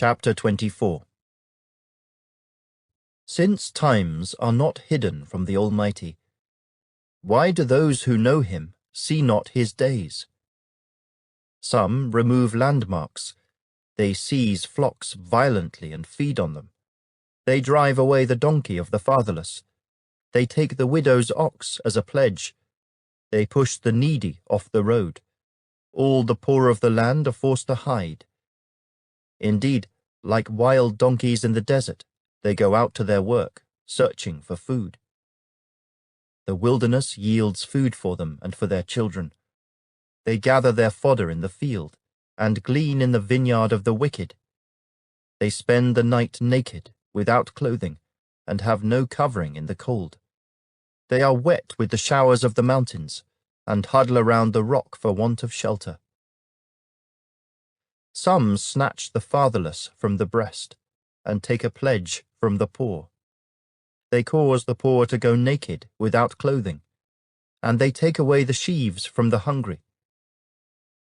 Chapter 24. Since times are not hidden from the Almighty, why do those who know him see not his days? Some remove landmarks. They seize flocks violently and feed on them. They drive away the donkey of the fatherless. They take the widow's ox as a pledge. They push the needy off the road. All the poor of the land are forced to hide. Indeed, like wild donkeys in the desert, they go out to their work, searching for food. The wilderness yields food for them and for their children. They gather their fodder in the field, and glean in the vineyard of the wicked. They spend the night naked, without clothing, and have no covering in the cold. They are wet with the showers of the mountains, and huddle around the rock for want of shelter. Some snatch the fatherless from the breast, and take a pledge from the poor. They cause the poor to go naked, without clothing, and they take away the sheaves from the hungry.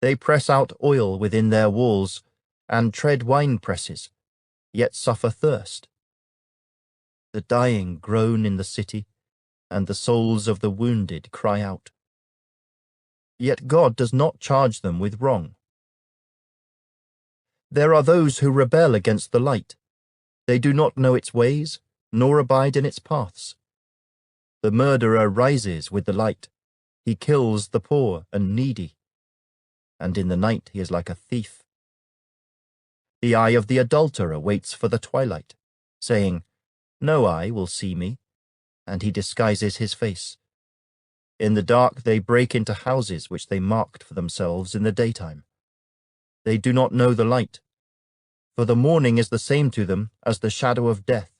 They press out oil within their walls, and tread wine-presses, yet suffer thirst. The dying groan in the city, and the souls of the wounded cry out. Yet God does not charge them with wrong. There are those who rebel against the light. They do not know its ways, nor abide in its paths. The murderer rises with the light. He kills the poor and needy, and in the night he is like a thief. The eye of the adulterer waits for the twilight, saying, "No eye will see me," and he disguises his face. In the dark they break into houses which they marked for themselves in the daytime. They do not know the light, for the morning is the same to them as the shadow of death.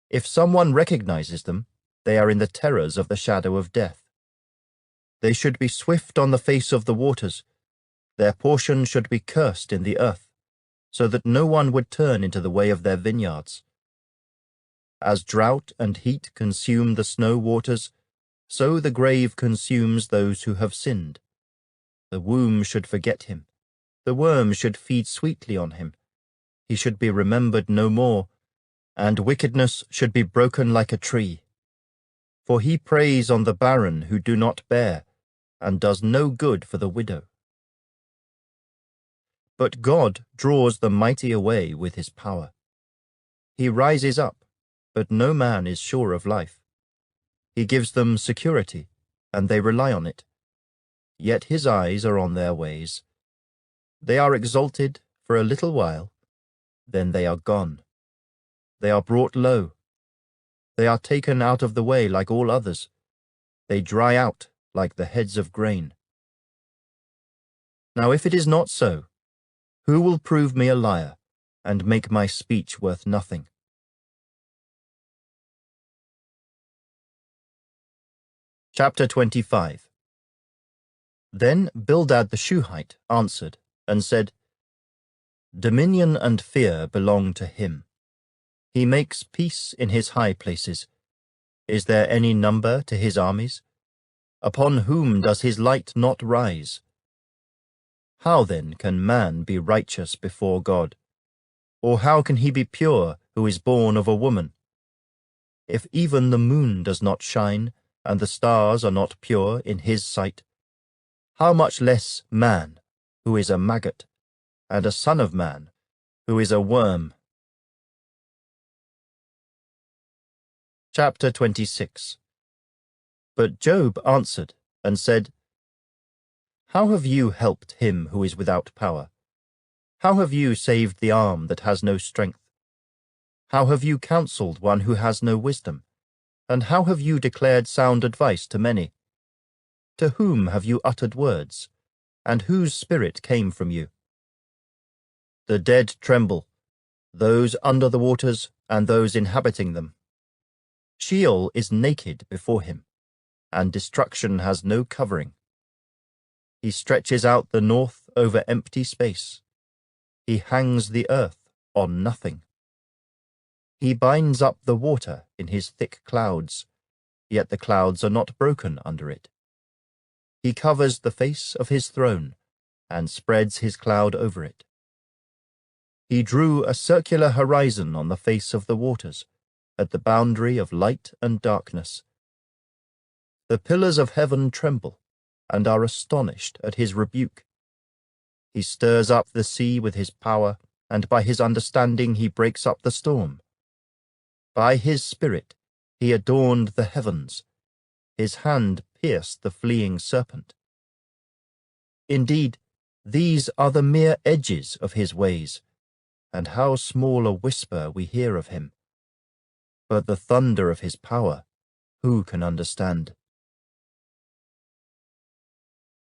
If someone recognizes them, they are in the terrors of the shadow of death. They should be swift on the face of the waters. Their portion should be cursed in the earth, so that no one would turn into the way of their vineyards. As drought and heat consume the snow waters, so the grave consumes those who have sinned. The womb should forget him. The worm should feed sweetly on him. He should be remembered no more, and wickedness should be broken like a tree. For he preys on the barren who do not bear, and does no good for the widow. But God draws the mighty away with his power. He rises up, but no man is sure of life. He gives them security, and they rely on it. Yet his eyes are on their ways. They are exalted for a little while, then they are gone. They are brought low. They are taken out of the way like all others. They dry out like the heads of grain. Now if it is not so, who will prove me a liar and make my speech worth nothing? Chapter 25. Then Bildad the Shuhite answered and said, "Dominion and fear belong to him. He makes peace in his high places. Is there any number to his armies? Upon whom does his light not rise? How then can man be righteous before God? Or how can he be pure who is born of a woman? If even the moon does not shine, and the stars are not pure in his sight, how much less man, who is a maggot, and a son of man, who is a worm." Chapter 26. But Job answered and said, "How have you helped him who is without power? How have you saved the arm that has no strength? How have you counseled one who has no wisdom? And how have you declared sound advice to many? To whom have you uttered words? And whose spirit came from you? The dead tremble, those under the waters and those inhabiting them. Sheol is naked before him, and destruction has no covering. He stretches out the north over empty space. He hangs the earth on nothing. He binds up the water in his thick clouds, yet the clouds are not broken under it. He covers the face of his throne, and spreads his cloud over it. He drew a circular horizon on the face of the waters, at the boundary of light and darkness. The pillars of heaven tremble, and are astonished at his rebuke. He stirs up the sea with his power, and by his understanding he breaks up the storm. By his spirit he adorned the heavens. His hand pierced the fleeing serpent. Indeed, these are the mere edges of his ways, and how small a whisper we hear of him. But the thunder of his power, who can understand?